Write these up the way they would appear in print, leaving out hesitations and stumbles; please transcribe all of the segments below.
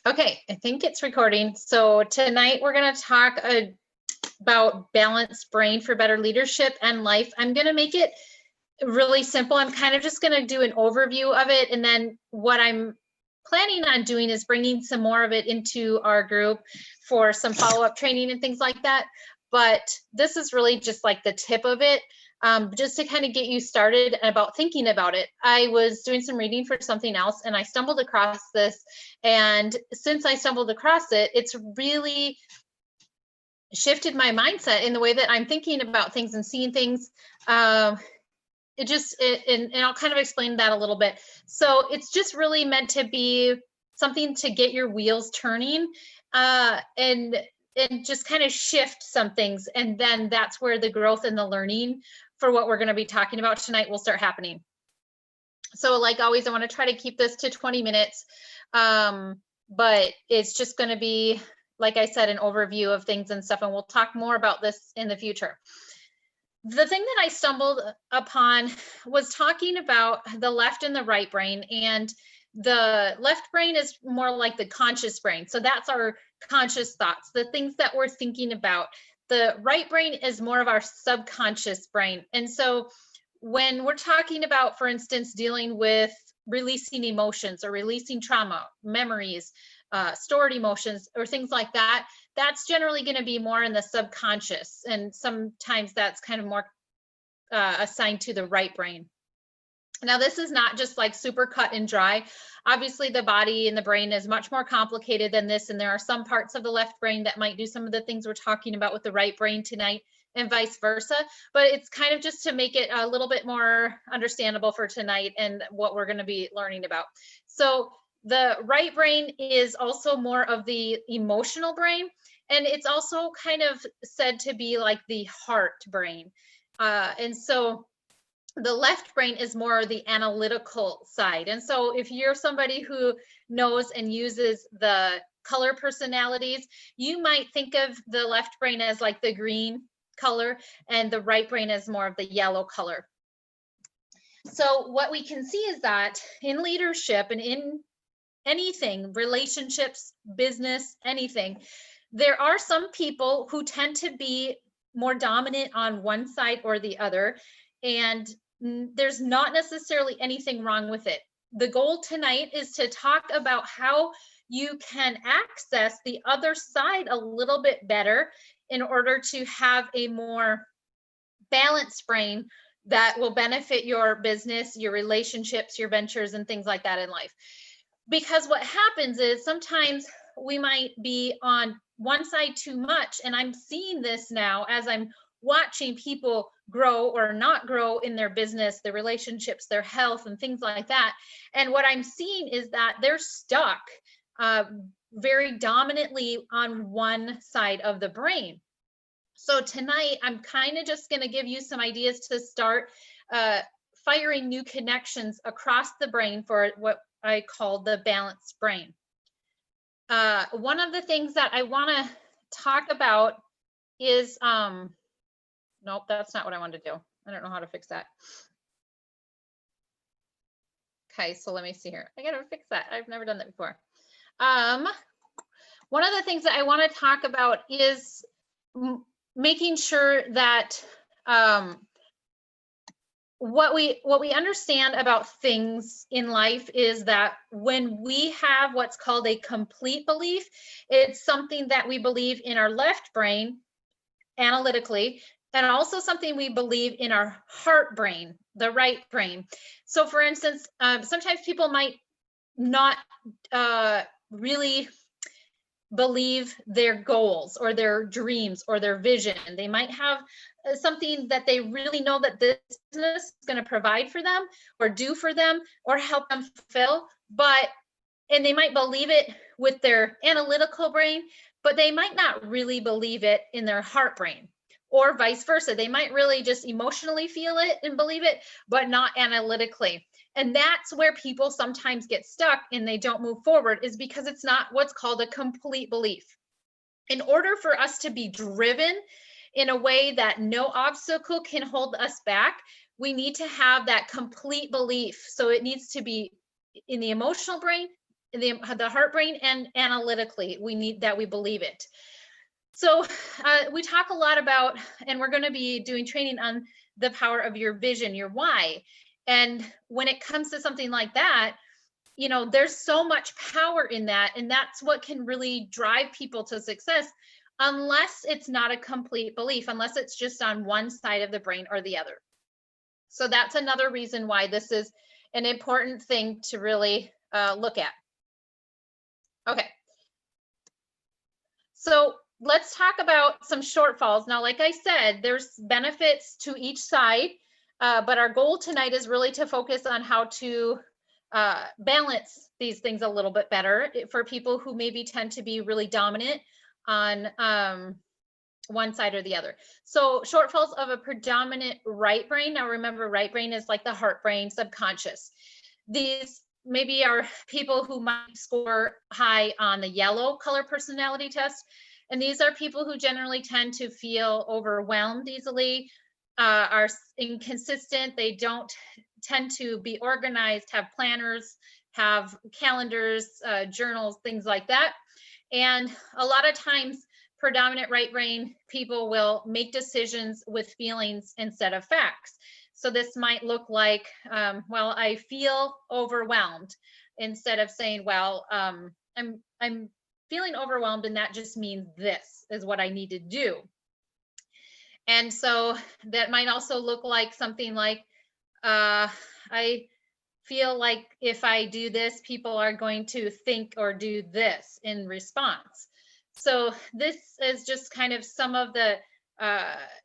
Okay, I think it's recording. So tonight we're going to talk about balanced brain for better leadership and life. I'm going to make it really simple. I'm kind of just going to do an overview of it. And then what I'm planning on doing is bringing some more of it into our group for some follow-up training and things like that. But this is really just like the tip of it. Just to kind of get you started about thinking about it. I was doing some reading for something else and I stumbled across this. And since I stumbled across it, it's really shifted my mindset in the way that I'm thinking about things and seeing things. And I'll kind of explain that a little bit. So it's just really meant to be something to get your wheels turning and just kind of shift some things. And then that's where the growth and the learning for what we're going to be talking about tonight will start happening. So like always, I want to try to keep this to 20 minutes, but it's just going to be, like I said, an overview of things and stuff, and we'll talk more about this in the future. The thing that I stumbled upon was talking about the left and the right brain, and the left brain is more like the conscious brain. So that's our conscious thoughts, the things that we're thinking about. The right brain is more of our subconscious brain. And so when we're talking about, for instance, dealing with releasing emotions or releasing trauma, memories, stored emotions, or things like that, that's generally going to be more in the subconscious. And sometimes that's kind of more assigned to the right brain. Now, this is not just like super cut and dry. Obviously, the body and the brain is much more complicated than this. And there are some parts of the left brain that might do some of the things we're talking about with the right brain tonight and vice versa. But it's kind of just to make it a little bit more understandable for tonight and what we're going to be learning about. So the right brain is also more of the emotional brain. And it's also kind of said to be like the heart brain. And so the left brain is more the analytical side. And so if you're somebody who knows and uses the color personalities, you might think of the left brain as like the green color and the right brain as more of the yellow color. So what we can see is that in leadership and in anything, relationships, business, anything, there are some people who tend to be more dominant on one side or the other. And there's not necessarily anything wrong with it. The goal tonight is to talk about how you can access the other side a little bit better in order to have a more balanced brain that will benefit your business, your relationships, your ventures, and things like that in life. Because what happens is sometimes we might be on one side too much, and I'm seeing this now as I'm watching people grow or not grow in their business, their relationships, their health, and things like that. And what I'm seeing is that they're stuck very dominantly on one side of the brain. So tonight, I'm kind of just going to give you some ideas to start firing new connections across the brain for what I call the balanced brain. One of the things that I want to talk about is nope, that's not what I wanted to do. I don't know how to fix that. Okay, so let me see here. I gotta fix that. I've never done that before. One of the things that I want to talk about is making sure that what we understand about things in life is that when we have what's called a complete belief, it's something that we believe in our left brain analytically, and also something we believe in our heart brain, the right brain. So for instance, sometimes people might not really believe their goals or their dreams or their vision. They might have something that they really know that this business is going to provide for them or do for them or help them fulfill, and they might believe it with their analytical brain, but they might not really believe it in their heart brain. Or vice versa. They might really just emotionally feel it and believe it, but not analytically. And that's where people sometimes get stuck and they don't move forward, is because it's not what's called a complete belief. In order for us to be driven in a way that no obstacle can hold us back, we need to have that complete belief. So it needs to be in the emotional brain, the heart brain and analytically, we believe it. So we talk a lot about, and we're going to be doing training on the power of your vision, your why. And when it comes to something like that, you know, there's so much power in that. And that's what can really drive people to success, unless it's not a complete belief, unless it's just on one side of the brain or the other. So that's another reason why this is an important thing to really look at. Okay. So let's talk about some shortfalls. Now, like I said, there's benefits to each side, but our goal tonight is really to focus on how to balance these things a little bit better for people who maybe tend to be really dominant on one side or the other. So shortfalls of a predominant right brain. Now remember, right brain is like the heart brain, subconscious. These maybe are people who might score high on the yellow color personality test. And these are people who generally tend to feel overwhelmed easily, are inconsistent. They don't tend to be organized, have planners, have calendars, journals, things like that. And a lot of times, predominant right brain people will make decisions with feelings instead of facts. So this might look like, well, I feel overwhelmed, instead of saying, well, I'm feeling overwhelmed, and that just means this is what I need to do. And so that might also look like something like, I feel like if I do this, people are going to think or do this in response. So this is just kind of some of the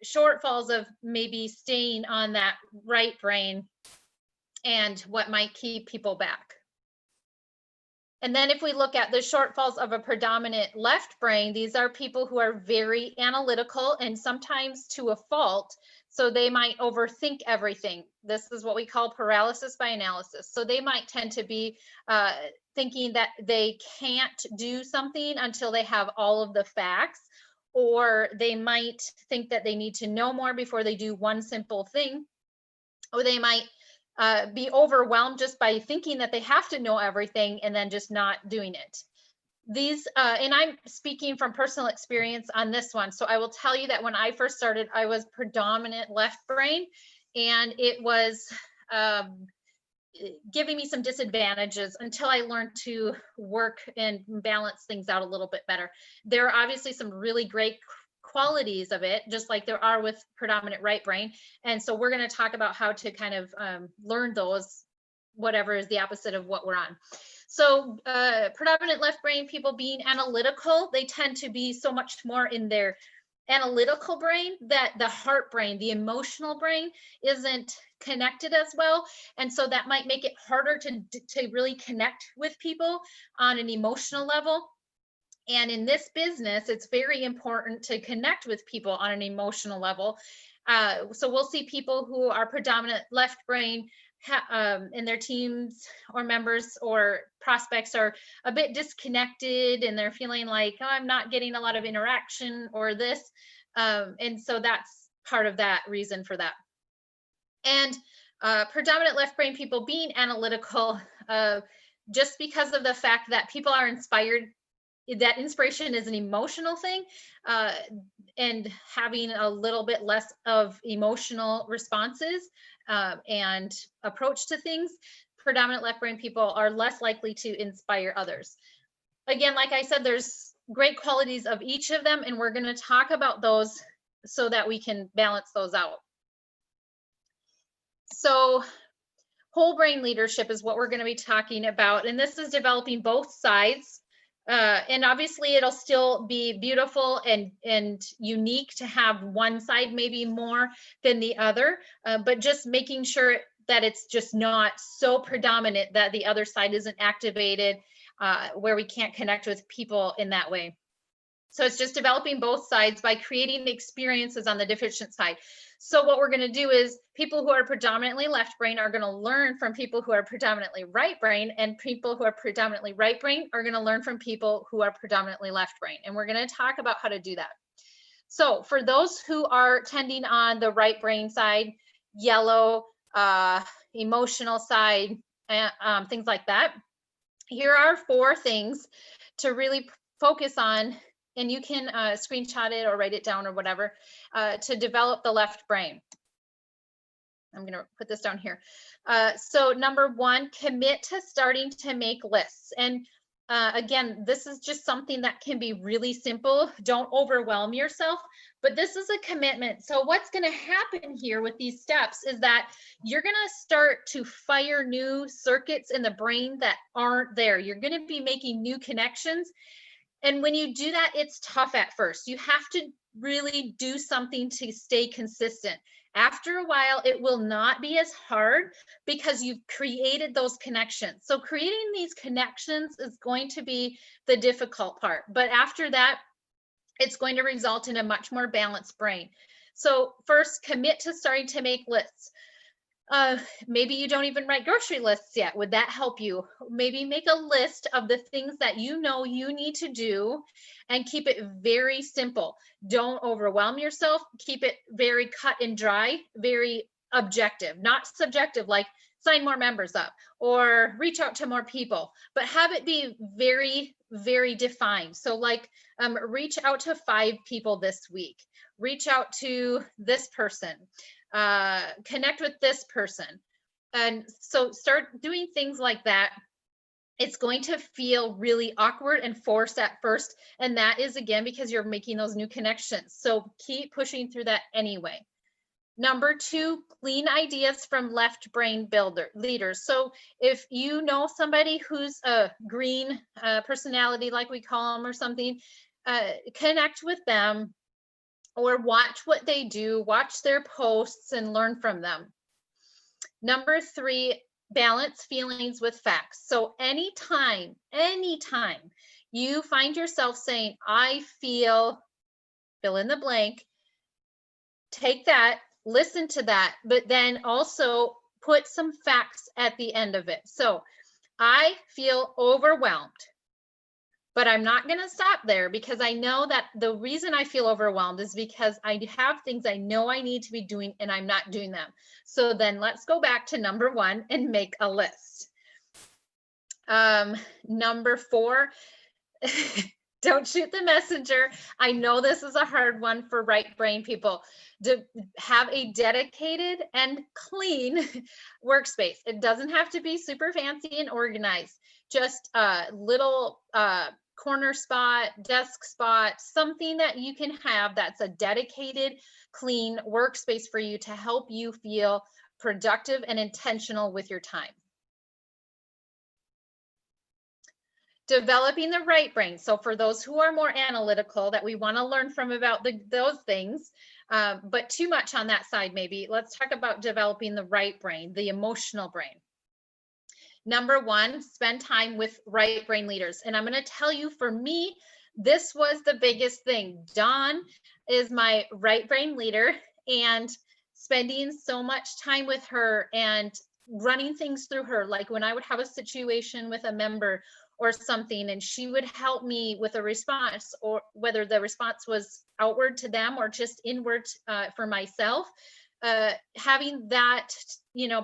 shortfalls of maybe staying on that right brain and what might keep people back. And then if we look at the shortfalls of a predominant left brain, these are people who are very analytical and sometimes to a fault. So they might overthink everything. This is what we call paralysis by analysis. So they might tend to be thinking that they can't do something until they have all of the facts, or they might think that they need to know more before they do one simple thing, or they might be overwhelmed just by thinking that they have to know everything and then just not doing it. These, and I'm speaking from personal experience on this one. So I will tell you that when I first started, I was predominant left brain, and it was giving me some disadvantages until I learned to work and balance things out a little bit better. There are obviously some really great qualities of it, just like there are with predominant right brain. And so we're going to talk about how to kind of learn those, whatever is the opposite of what we're on. So predominant left brain people being analytical, they tend to be so much more in their analytical brain that the heart brain, the emotional brain, isn't connected as well. And so that might make it harder to really connect with people on an emotional level. And in this business, it's very important to connect with people on an emotional level. So we'll see people who are predominant left brain and their teams or members or prospects are a bit disconnected, and they're feeling like, oh, I'm not getting a lot of interaction or this. And so that's part of that reason for that. And predominant left brain people being analytical, just because of the fact that people are inspired, that inspiration is an emotional thing, and having a little bit less of emotional responses and approach to things, predominant left brain people are less likely to inspire others. Again, like I said, there's great qualities of each of them, and we're going to talk about those so that we can balance those out. So whole brain leadership is what we're going to be talking about, and this is developing both sides. And obviously it'll still be beautiful and unique to have one side maybe more than the other, but just making sure that it's just not so predominant that the other side isn't activated, where we can't connect with people in that way. So it's just developing both sides by creating experiences on the deficient side. So what we're going to do is people who are predominantly left brain are going to learn from people who are predominantly right brain, and people who are predominantly right brain are going to learn from people who are predominantly left brain. And we're going to talk about how to do that. So for those who are tending on the right brain side, yellow, emotional side, things like that, Here are 4 things to really focus on, and you can screenshot it or write it down or whatever, to develop the left brain. I'm going to put this down here. So number 1, commit to starting to make lists. And again, this is just something that can be really simple. Don't overwhelm yourself, but this is a commitment. So what's going to happen here with these steps is that you're going to start to fire new circuits in the brain that aren't there. You're going to be making new connections. And when you do that, it's tough at first. You have to really do something to stay consistent. After a while, it will not be as hard because you've created those connections. So creating these connections is going to be the difficult part. But after that, it's going to result in a much more balanced brain. So first, commit to starting to make lists. Maybe you don't even write grocery lists yet. Would that help you? Maybe make a list of the things that you know you need to do and keep it very simple. Don't overwhelm yourself. Keep it very cut and dry, very objective, not subjective, like sign more members up or reach out to more people, but have it be very, very defined. So like reach out to 5 people this week, reach out to this person, connect with this person. And so start doing things like that. It's going to feel really awkward and forced at first. And that is, again, because you're making those new connections. So keep pushing through that anyway. Number 2, clean ideas from left brain leaders. So if you know somebody who's a green personality, like we call them, or something, connect with them or watch what they do, watch their posts and learn from them. Number 3, balance feelings with facts. So anytime you find yourself saying, I feel, fill in the blank, take that, listen to that, but then also put some facts at the end of it. So I feel overwhelmed. But I'm not going to stop there, because I know that the reason I feel overwhelmed is because I have things I know I need to be doing and I'm not doing them. So then let's go back to number 1 and make a list. Number 4, don't shoot the messenger. I know this is a hard one for right brain people. To have a dedicated and clean workspace. It doesn't have to be super fancy and organized. Just a little corner spot, desk spot, something that you can have that's a dedicated, clean workspace for you to help you feel productive and intentional with your time. Developing the right brain. So for those who are more analytical, that we want to learn from about those things, but too much on that side maybe, let's talk about developing the right brain, the emotional brain. Number 1, spend time with right brain leaders. And I'm going to tell you, for me, this was the biggest thing. Dawn is my right brain leader, and spending so much time with her and running things through her, like when I would have a situation with a member or something, and she would help me with a response, or whether the response was outward to them or just inward for myself. Having that,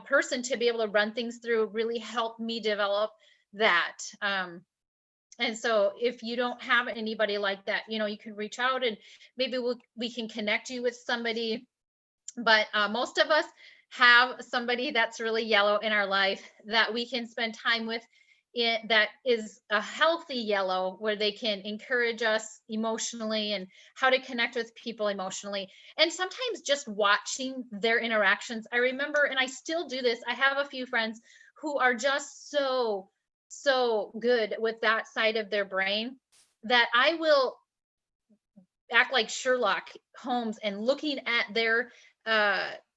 person to be able to run things through really helped me develop that. And so if you don't have anybody like that, you can reach out and maybe we can connect you with somebody. But most of us have somebody that's really yellow in our life that we can spend time with, that is a healthy yellow, where they can encourage us emotionally and how to connect with people emotionally. And sometimes just watching their interactions. I remember, and I still do this, I have a few friends who are just so good with that side of their brain that I will act like Sherlock Holmes and looking at their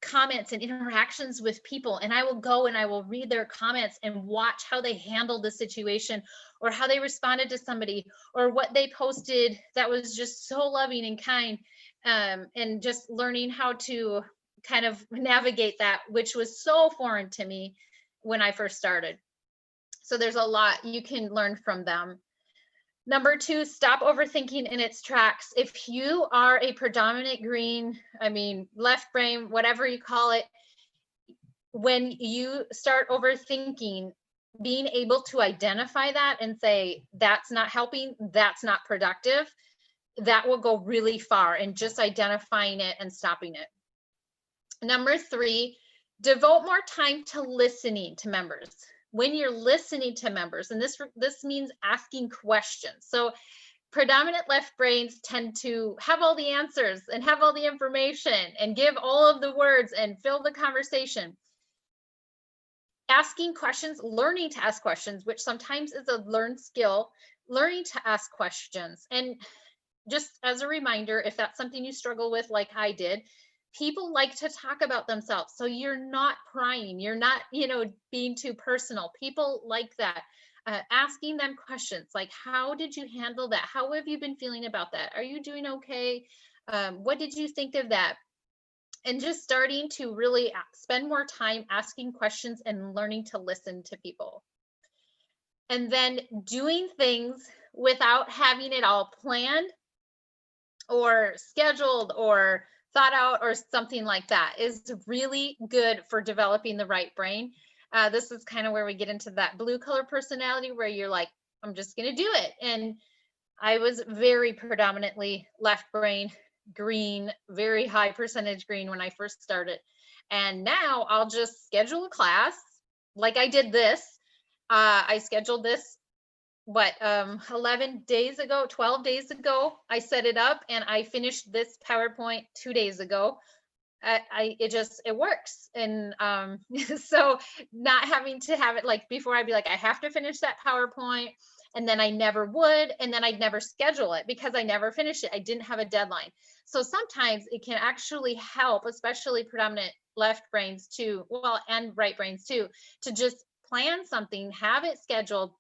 comments and interactions with people, and I will go and I will read their comments and watch how they handled the situation, or how they responded to somebody, or what they posted that was just so loving and kind, and just learning how to kind of navigate that, which was so foreign to me when I first started. So there's a lot you can learn from them. Number 2, stop overthinking in its tracks. If you are a predominant green, left brain, whatever you call it, when you start overthinking, being able to identify that and say, that's not helping, that's not productive, that will go really far in just identifying it and stopping it. Number 3, devote more time to listening to members. When you're listening to members, and this means asking questions. So predominant left brains tend to have all the answers and have all the information and give all of the words and fill the conversation. Asking questions, learning to ask questions, which sometimes is a learned skill, learning to ask questions. And just as a reminder, if that's something you struggle with, like I did, people like to talk about themselves. So you're not prying, you're not, being too personal. People like that. Asking them questions like, how did you handle that? How have you been feeling about that? Are you doing okay? What did you think of that? And just starting to really spend more time asking questions and learning to listen to people. And then doing things without having it all planned or scheduled or thought out or something like that is really good for developing the right brain. This is kind of where we get into that blue color personality where you're like, I'm just going to do it. And I was very predominantly left brain, green, very high percentage green when I first started. And now I'll just schedule a class like I did this. I scheduled this 11 days ago, 12 days ago. I set it up and I finished this PowerPoint 2 days ago. It works. And so not having to have it like before, I'd be like, I have to finish that PowerPoint, and then I never would, and then I'd never schedule it because I never finished it. I didn't have a deadline. So sometimes it can actually help, especially predominant left brains too, well, and right brains too, to just plan something, have it scheduled,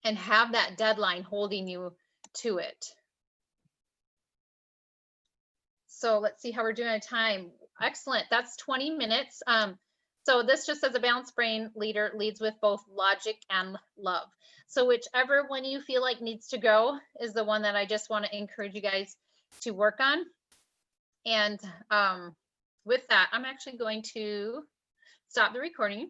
and have that deadline holding you to it. So let's see how we're doing on time. Excellent. That's 20 minutes. So this just says a balanced brain leader leads with both logic and love. So whichever one you feel like needs to go is the one that I just want to encourage you guys to work on. And with that, I'm actually going to stop the recording.